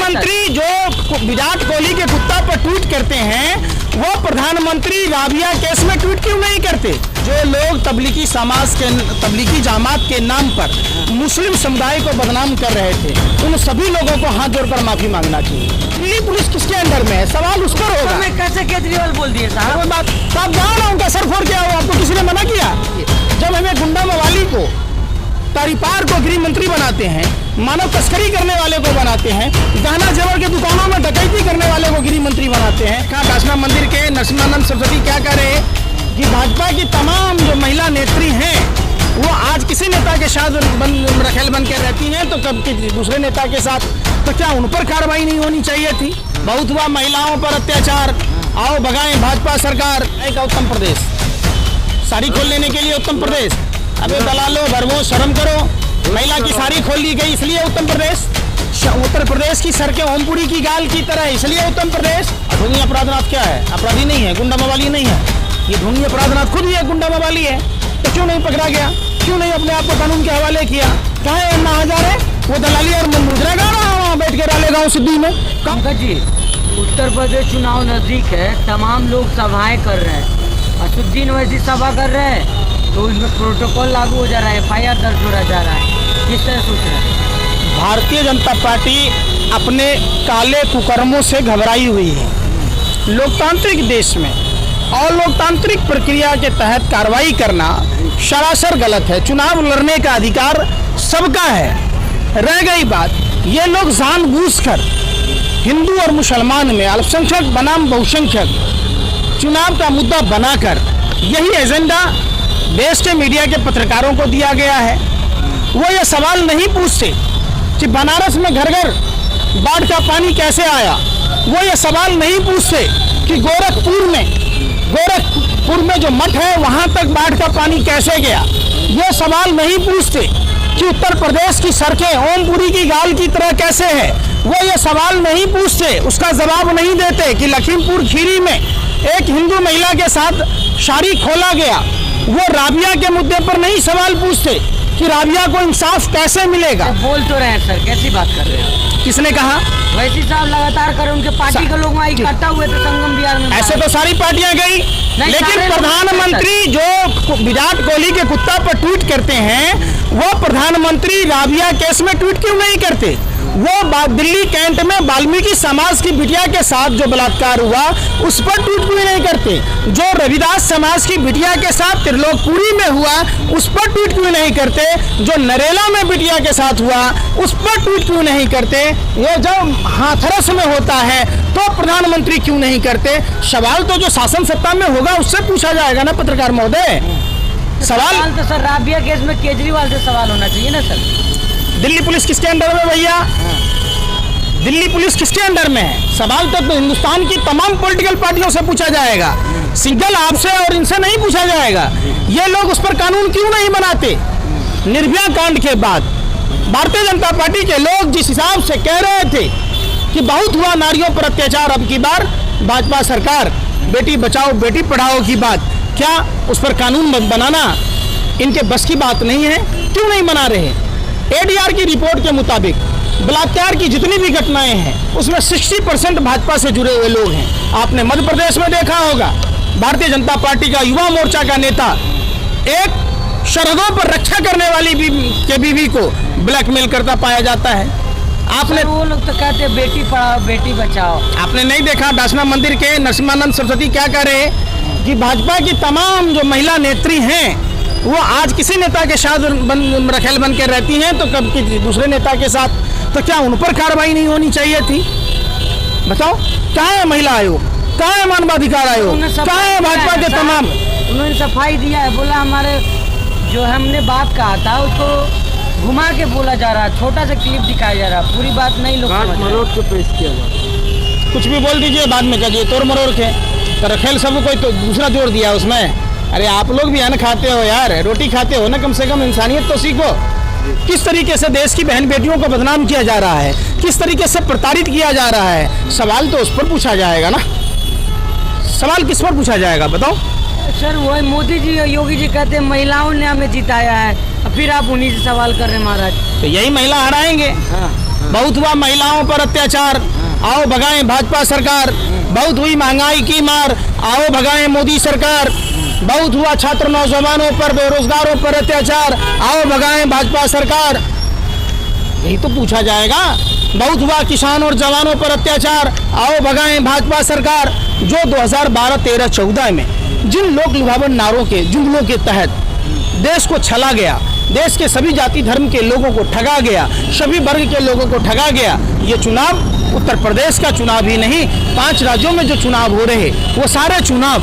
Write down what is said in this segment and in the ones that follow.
प्रधानमंत्री जो विराट कोहली के कुत्ता पर ट्वीट करते हैं, वो प्रधानमंत्री राबिया केस में ट्वीट क्यों नहीं करते? जो लोग तबलीगी जमात के नाम पर मुस्लिम समुदाय को बदनाम कर रहे थे, उन सभी लोगों को हाथ जोड़कर माफी मांगना चाहिए। दिल्ली पुलिस किसके अंडर में है? सवाल उस पर होगा। तो कैसे केजरीवाल बोल दिए साहब? कोई बात, तो आप जाओ ना, उनका सर फोड़ के आओ। आपको किसी ने मना किया? जब हमें गुंडा मवाली को, तारीपार को गृह मंत्री बनाते हैं, मानव तस्करी करने वाले को बनाते हैं, गहना जेवर के दुकानों में डकैती करने वाले को गृह मंत्री बनाते हैं। कहा दासना मंदिर के नरसिम्हानंद सरस्वती क्या कह रहे हैं कि भाजपा की तमाम जो महिला नेत्री हैं वो आज किसी नेता के साथ रखेल बन के रहती हैं, तो कब दूसरे नेता के साथ, तो क्या उन पर कार्रवाई नहीं होनी चाहिए थी? बहुत हुआ महिलाओं पर अत्याचार, आओ भगाएं भाजपा सरकार। एक उत्तम प्रदेश, साड़ी खोल लेने के लिए उत्तम प्रदेश। अबे दलालो भरवो, शर्म करो। महिला की साड़ी खोल ली गई इसलिए उत्तम प्रदेश की सड़कें ओमपुरी की गाल की तरह इसलिए उत्तम प्रदेश। ढोंगी अपराधनाथ क्या है? अपराधी नहीं है, गुंडा मवाली नहीं है। ये ढोंगी अपराधनाथ खुद ही है, गुंडा मवाली है। तो क्यों नहीं पकड़ा गया? क्यों नहीं अपने आप को कानून के हवाले किया? कहाँ है अन्ना हजारे? वो दलाली और मुजरा गा रहा है वहाँ बैठ के रालेगांव सिद्धि में। पंकज जी, उत्तर प्रदेश चुनाव नजदीक है, तमाम लोग सभाएं कर रहे हैं। असुद्दीन वैसी सभा कर रहे हैं तो इसमें प्रोटोकॉल लागू हो जा रहा है, FIR दर्ज हो जा रहा है। किस तरह सोच रहे हैं? भारतीय जनता पार्टी अपने काले कुकर्मों से घबराई हुई है। लोकतांत्रिक देश में और लोकतांत्रिक प्रक्रिया के तहत कार्रवाई करना सरासर गलत है। चुनाव लड़ने का अधिकार सबका है। रह गई बात, ये लोग जानबूझकर हिंदू और मुसलमान में अल्पसंख्यक बनाम बहुसंख्यक चुनाव का मुद्दा बनाकर, यही एजेंडा देश के मीडिया के पत्रकारों को दिया गया है। वो ये सवाल नहीं पूछते कि बनारस में घर घर बाढ़ का पानी कैसे आया। वो ये सवाल नहीं पूछते कि गोरखपुर में जो मठ है वहां तक बाढ़ का पानी कैसे गया। ये सवाल नहीं पूछते कि उत्तर प्रदेश की सड़कें ओमपुरी की गाल की तरह कैसे है। वो ये सवाल नहीं पूछते, उसका जवाब नहीं देते कि लखीमपुर खीरी में एक हिंदू महिला के साथ साड़ी खोला गया। वो राबिया के मुद्दे पर नहीं सवाल पूछते कि राबिया को इंसाफ कैसे मिलेगा। बोल तो रहे हैं सर, कैसी बात कर रहे हैं? किसने कहा? वैसी साहब लगातार कर, उनके पार्टी के लोग वहाँ इकट्ठा हुए थे संगम बिहार में। ऐसे तो सारी पार्टियां गई, लेकिन प्रधानमंत्री जो विराट कोहली के कुत्ता पर ट्वीट करते हैं, वो प्रधानमंत्री राबिया केस में ट्वीट क्यों नहीं करते? वो दिल्ली कैंट में वाल्मीकि समाज की बिटिया के साथ जो बलात्कार हुआ उस पर ट्वीट क्यों नहीं करते? जो रविदास समाज की बिटिया के साथ त्रिलोकपुरी में हुआ उस पर ट्वीट क्यों नहीं करते? जो नरेला में बिटिया के साथ हुआ उस पर ट्वीट क्यों नहीं करते? ये जब हाथरस में होता है तो प्रधानमंत्री क्यों नहीं करते? सवाल तो जो शासन सत्ता में होगा उससे पूछा जाएगा ना पत्रकार महोदय। सवाल तो सर राबिया केस में केजरीवाल से सवाल होना चाहिए ना सर। दिल्ली पुलिस किसके अंडर में भैया? दिल्ली पुलिस किसके अंडर में है? सवाल तो हिंदुस्तान की तमाम पॉलिटिकल पार्टियों से पूछा जाएगा, सिंगल आपसे और इनसे नहीं पूछा जाएगा। ये लोग उस पर कानून क्यों नहीं बनाते? निर्भया कांड के बाद भारतीय जनता पार्टी के लोग जिस हिसाब से कह रहे थे कि बहुत हुआ नारियों पर अत्याचार, अब की बार भाजपा सरकार बेटी बचाओ बेटी पढ़ाओ की बात, क्या उस पर कानून बनाना इनके बस की बात नहीं है? क्यों नहीं बना रहे? ADR की रिपोर्ट के मुताबिक बलात्कार की जितनी भी घटनाएं हैं उसमें 60% भाजपा से जुड़े हुए लोग हैं। आपने मध्य प्रदेश में देखा होगा, भारतीय जनता पार्टी का युवा मोर्चा का नेता एक सरहदों पर रक्षा करने वाली बीवी को ब्लैकमेल करता पाया जाता है। आपने वो लोग तो कहते हैं बेटी पढ़ाओ बेटी बचाओ। आपने नहीं देखा दासना मंदिर के नरसिम्हानंद सरस्वती क्या कह रहे हैं कि भाजपा की तमाम जो महिला नेत्री हैं वो आज किसी नेता के साथ रखेल बन के रहती हैं, तो कब दूसरे नेता के साथ, तो क्या उन पर कार्रवाई नहीं होनी चाहिए थी? बताओ, कहाँ है महिला आयोग? कहाँ है मानवाधिकार आयोग? कहाँ है भाजपा के तमाम? उन्होंने सफाई दिया है, बोला हमारे जो हमने बात कहा था उसको घुमा के बोला जा रहा, छोटा सा क्लिप दिखाया जा रहा, पूरी बात नहीं लोग मरोड़ के पेश किया जा रहा। कुछ भी बोल दीजिए, बाद में कहिए तोड़ मरोड़ के, तो रखेल सब कोई तो दूसरा जोड़ दिया उसमें। अरे आप लोग भी अन्न खाते हो यार, रोटी खाते हो ना, कम से कम इंसानियत तो सीखो। किस तरीके से देश की बहन बेटियों को बदनाम किया जा रहा है, किस तरीके से प्रताड़ित किया जा रहा है, सवाल तो उस पर पूछा जाएगा ना। सवाल किस पर पूछा जाएगा बताओ? सर वही मोदी जी योगी जी कहते हैं महिलाओं ने हमें जिताया है, फिर आप उन्हीं से सवाल कर रहे हैं महाराज। तो यही महिला हराएंगे। बहुत हुआ महिलाओं पर अत्याचार, आओ भगाएं भाजपा सरकार। बहुत हुई महंगाई की मार, आओ भगाएं मोदी सरकार। बहुत हुआ छात्र नौजवानों पर, बेरोजगारों पर अत्याचार, आओ भगाएं भाजपा सरकार। यही तो पूछा जाएगा। बहुत हुआ किसान और जवानों पर अत्याचार, आओ भगाएं भाजपा सरकार। जो 2012, 13, 14 में जिन लोक लुभावन नारों के जुमलों के तहत देश को छला गया, देश के सभी जाति धर्म के लोगों को ठगा गया, सभी वर्ग के लोगों को ठगा गया, ये चुनाव उत्तर प्रदेश का चुनाव ही नहीं, 5 राज्यों में जो चुनाव हो रहे वो सारे चुनाव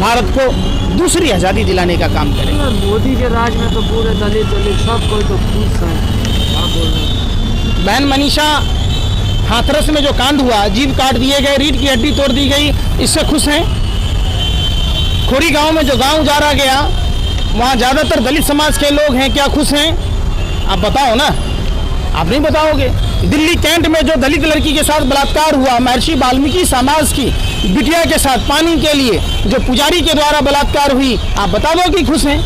भारत को दूसरी आज़ादी दिलाने का काम करेंगे। मोदी के राज में तो पूरे दलित सब कोई तो खुश है। आप बोल रहे हैं बहन मनीषा, हाथरस में जो कांड हुआ, जीभ काट दिए गए, रीढ़ की हड्डी तोड़ दी गई, इससे खुश हैं? खोरी गांव में जो गांव उजाड़ा गया, वहाँ ज़्यादातर दलित समाज के लोग हैं, क्या खुश हैं? आप बताओ ना, आप नहीं बताओगे। दिल्ली कैंट में जो दलित लड़की के साथ बलात्कार हुआ, महर्षि वाल्मीकि समाज की बिटिया के साथ पानी के लिए जो पुजारी के द्वारा बलात्कार हुई, आप बता दो कि खुश हैं?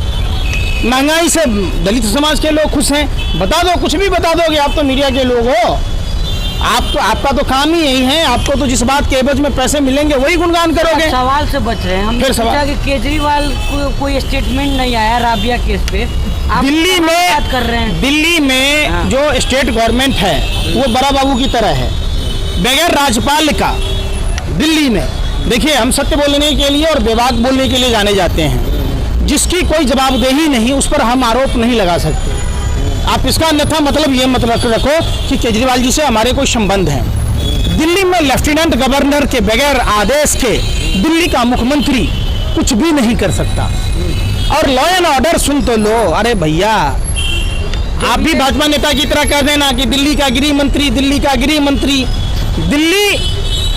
महंगाई से दलित समाज के लोग खुश हैं? बता दो, कुछ भी बता दोगे। आप तो मीडिया के लोग हो, आपका तो काम ही यही है। आपको तो जिस बात के एवज में पैसे मिलेंगे वही गुणगान करोगे। सवाल से बच रहे हैं हम। फिर सवाल कि केजरीवाल को कोई स्टेटमेंट नहीं आया राबिया केस पे, आप दिल्ली में बात कर रहे हैं। दिल्ली में हाँ। जो स्टेट गवर्नमेंट है वो बड़ा बाबू की तरह है, बगैर राज्यपाल का। दिल्ली में देखिए, हम सत्य बोलने के लिए और बेबाक बोलने के लिए जाने जाते हैं। जिसकी कोई जवाबदेही नहीं, उस पर हम आरोप नहीं लगा सकते। आप इसका अन्यथा मतलब ये मत रखो कि केजरीवाल जी से हमारे कोई संबंध है। दिल्ली में लेफ्टिनेंट गवर्नर के बगैर आदेश के दिल्ली का मुख्यमंत्री कुछ भी नहीं कर सकता। और लॉ एंड ऑर्डर सुन तो लो। अरे भैया, आप भी भाजपा नेता की तरह कह देना कि दिल्ली का गृह मंत्री, दिल्ली का गृह मंत्री, दिल्ली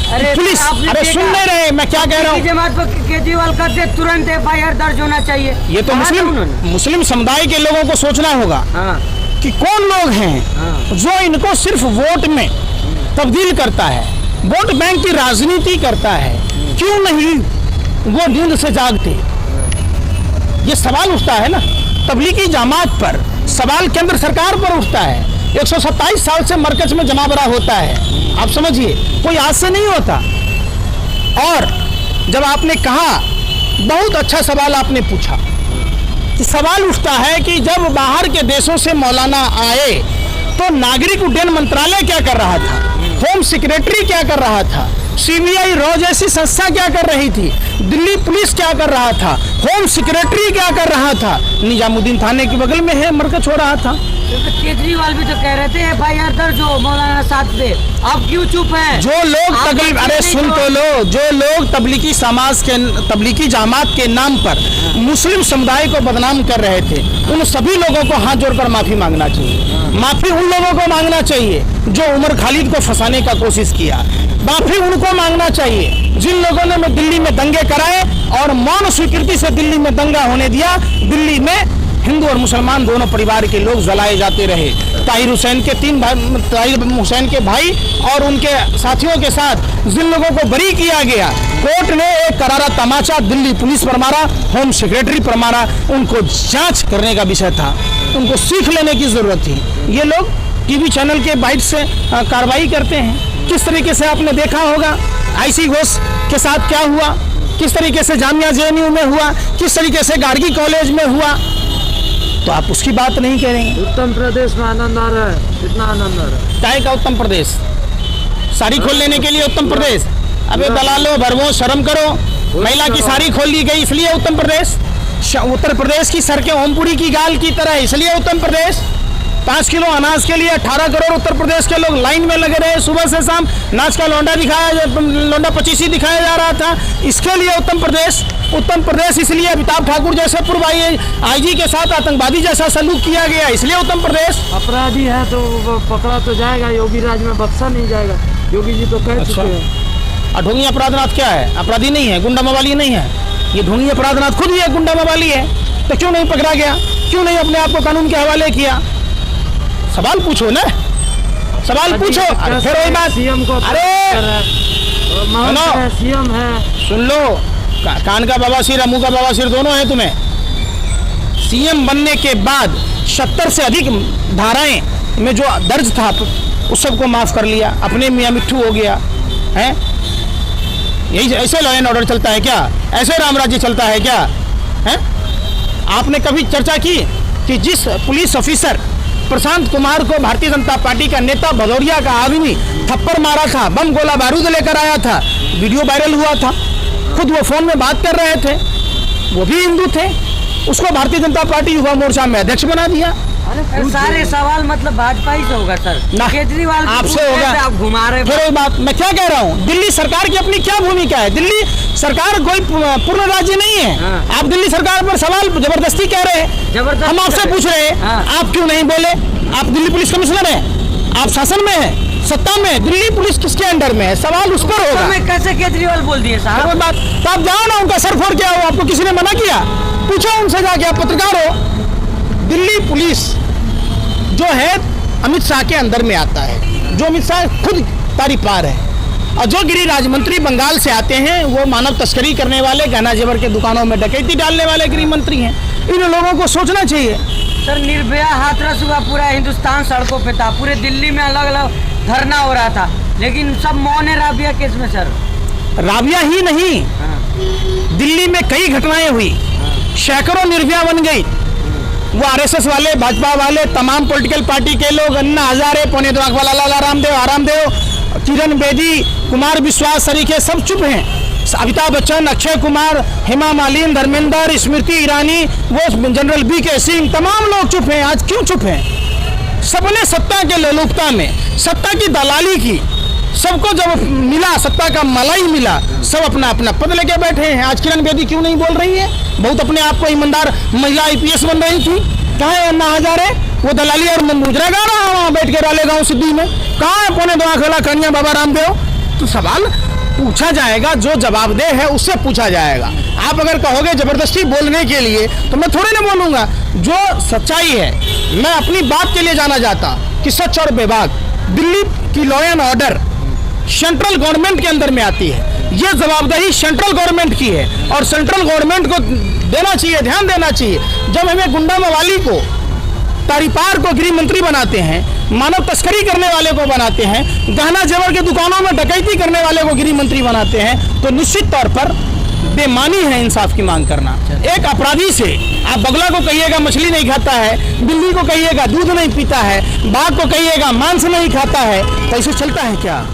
पुलिस। अरे सुन नहीं रहे मैं क्या कह रहा हूँ? जमात पर केजरीवाल करते तुरंत FIR दर्ज होना चाहिए। ये तो मुस्लिम समुदाय के लोगों को सोचना होगा कि कौन लोग हैं जो इनको सिर्फ वोट में तब्दील करता है, वोट बैंक की राजनीति करता है। क्यों नहीं वो नींद से जागते? ये सवाल उठता है ना। तबलीगी जमात पर सवाल केंद्र सरकार पर उठता है। 127 साल से मरकज में जमावरा होता है। आप समझिए, कोई आज से नहीं होता। और जब आपने कहा, बहुत अच्छा सवाल आपने पूछा, कि सवाल उठता है कि जब बाहर के देशों से मौलाना आए तो नागरिक उड्डयन मंत्रालय क्या कर रहा था, होम सेक्रेटरी क्या कर रहा था, CBI रॉ जैसी संस्था क्या कर रही थी, दिल्ली पुलिस क्या कर रहा था, होम सेक्रेटरी क्या कर रहा था, निजामुद्दीन थाने के बगल में है मरकज हो रहा था। केजरीवाल भी तो कह रहे थे FIR दर्ज हो मौलाना साथ पे, आप क्यों चुप हैं? जो लोग अरे सुन तो लो, जो लोग तबलीगी समाज के, तबलीगी जमात के नाम पर मुस्लिम समुदाय को बदनाम कर रहे थे, उन सभी लोगों को हाथ जोड़कर माफी मांगना चाहिए। माफी उन लोगों को मांगना चाहिए जो उमर खालिद को फंसाने का कोशिश किया। माफी उनको मांगना चाहिए जिन लोगों ने दिल्ली में दंगे कराए और मौन स्वीकृति से दिल्ली में दंगा होने दिया। दिल्ली में हिंदू और मुसलमान दोनों परिवार के लोग जलाए जाते रहे। ताहिर हुसैन के 3 भाई, ताहिर हुसैन के भाई और उनके साथियों के साथ जिन लोगों को बरी किया गया, कोर्ट ने एक करारा तमाचा दिल्ली पुलिस पर मारा, होम सेक्रेटरी पर मारा। उनको जांच करने का विषय था, उनको सीख लेने की जरूरत थी। ये लोग टीवी चैनल के बाइट से कार्रवाई करते हैं। किस तरीके से आपने देखा होगा IC घोष के साथ क्या हुआ, किस तरीके से जामिया JNU में हुआ, किस तरीके से गार्गी कॉलेज में हुआ, तो आप उसकी बात नहीं करेंगे। उत्तर प्रदेश में आनंद आ रहा है, कितना आनंद आ रहा है। काय का उत्तम प्रदेश? साड़ी खोल लेने के लिए उत्तम प्रदेश? अबे दलालो भरवो, शर्म करो। महिला की साड़ी खोल ली गई इसलिए उत्तम प्रदेश? उत्तर प्रदेश की सड़कें ओमपुरी की गाल की तरह इसलिए उत्तम प्रदेश? 5 किलो अनाज के लिए 18 करोड़ उत्तर प्रदेश के लोग लाइन में लगे रहे सुबह से शाम। नाच का लौंडा लौंडा 25 दिखाया जा रहा था, इसके लिए उत्तम प्रदेश? उत्तम प्रदेश इसलिए अमिताभ ठाकुर जैसे पूर्व IG के साथ आतंकवादी जैसा सलूक किया गया इसलिए उत्तम प्रदेश? अपराधी है तो वो पकड़ा तो जाएगा, योगी राज में बख्शा नहीं जाएगा। योगी जी तो कह चुके हैं। और ढोंगी अपराधनाथ क्या है? अपराधी नहीं है, गुंडा मवाली नहीं है। ये ढोंगी अपराधनाथ खुद ही है, गुंडा मवाली है। तो क्यों नहीं पकड़ा गया? क्यों नहीं अपने आप को कानून के हवाले किया? सवाल पूछो ना, सवाल पूछो। फिर वही बात, CM को अरे CM है, सुन लो, कान का बवासीर मुंह का बवासीर दोनों है तुम्हें। CM बनने के बाद 70 से अधिक धाराएं में जो दर्ज था उस सबको माफ़ कर लिया, अपने मियाँ मिट्ठू हो गया है। यही ऐसे लॉ एंड ऑर्डर चलता है क्या? ऐसे राम राज्य चलता है क्या? है? आपने कभी चर्चा की कि जिस पुलिस ऑफिसर प्रशांत कुमार को भारतीय जनता पार्टी का नेता भदौरिया का आदमी थप्पड़ मारा था, बम गोला बारूद लेकर आया था, वीडियो वायरल हुआ था, खुद वो फोन में बात कर रहे थे, वो भी हिंदू थे, उसको भारतीय जनता पार्टी युवा मोर्चा में अध्यक्ष बना दिया। अरे सारे सवाल मतलब भाजपा ही से होगा सर, ना केजरीवाल आपसे होगा। आप घुमा रहे फिर एक बात मैं क्या कह रहा हूँ, दिल्ली सरकार की अपनी क्या भूमिका है? दिल्ली सरकार कोई पूर्ण राज्य नहीं है। हाँ। आप दिल्ली सरकार पर सवाल जबरदस्ती कह रहे हैं, जबरदस्ती हम आपसे पूछ रहे हैं, हाँ। आप क्यों नहीं बोले? आप दिल्ली पुलिस कमिश्नर हैं, आप शासन में हैं, सत्ता में, दिल्ली पुलिस किसके अंडर में है? सवाल उस पर होगा। मैं कैसे केजरीवाल बोल दिए फिर साहब? एक बात, तो आप जाओ ना उनका सर फोड़ के आओ, आपको किसी ने मना किया? पूछो उनसे जाके, आप पत्रकार हो। दिल्ली पुलिस जो है अमित शाह के अंदर में आता है, जो अमित शाह खुद तारी पार है, और जो गिरिराज मंत्री बंगाल से आते हैं वो मानव तस्करी करने वाले, गहना जेवर के दुकानों में डकैती डालने वाले गृह मंत्री हैं। इन लोगों को सोचना चाहिए। सर निर्भया हाथरस हुआ, पूरा हिंदुस्तान सड़कों पे था, पूरे दिल्ली में अलग अलग धरना हो रहा था, लेकिन सब मौन है राबिया केस में सर। राबिया ही नहीं, दिल्ली में कई घटनाएं हुई, सैकड़ों निर्भया बन गई। वो आरएसएस वाले, भाजपा वाले, तमाम पॉलिटिकल पार्टी के लोग, अन्ना हजारे, पौने दो आंख वाला लाला रामदेव, किरण बेदी, कुमार विश्वास सरीखे सब चुप हैं। अमिताभ बच्चन, अक्षय कुमार, हेमा मालिनी, धर्मेंद्र, स्मृति ईरानी, वो जनरल BK सिंह, तमाम लोग चुप हैं। आज क्यों चुप हैं? सबने सत्ता के लोलुपता में सत्ता की दलाली की, सबको जब मिला, सत्ता का मलाई मिला, सब अपना अपना पद लेके बैठे हैं। आज किरण बेदी क्यों नहीं बोल रही है? बहुत अपने आप को ईमानदार महिला IPS बन रही थी। कहाँ है अन्ना हजारे? वो दलाली और मुजरा गा रहा है वहाँ बैठ के रालेगांव सिद्धि में। कहाँ है पौने दो आंख वाला कन्या बाबा रामदेव? तो सवाल पूछा जाएगा, जो जवाबदेह है उससे पूछा जाएगा। आप अगर कहोगे जबरदस्ती बोलने के लिए तो मैं थोड़े ना बोलूँगा। जो सच्चाई है, मैं अपनी बात के लिए जाना जाता कि सच और बेबाक दिल्ली की law and order central government के अंदर में आती है। ये जवाबदेही सेंट्रल गवर्नमेंट की है और सेंट्रल गवर्नमेंट को देना चाहिए, ध्यान देना चाहिए। जब हमें गुंडा मवाली को, तारीपार को गृह मंत्री बनाते हैं, मानव तस्करी करने वाले को बनाते हैं, गहना जेवर के दुकानों में डकैती करने वाले को गृह मंत्री बनाते हैं, तो निश्चित तौर पर बेमानी है इंसाफ की मांग करना। एक अपराधी से आप बगला को कहिएगा मछली नहीं खाता है, बिल्ली को कहिएगा दूध नहीं पीता है, बाघ को कहिएगा मांस नहीं खाता है, तो ऐसे चलता है क्या?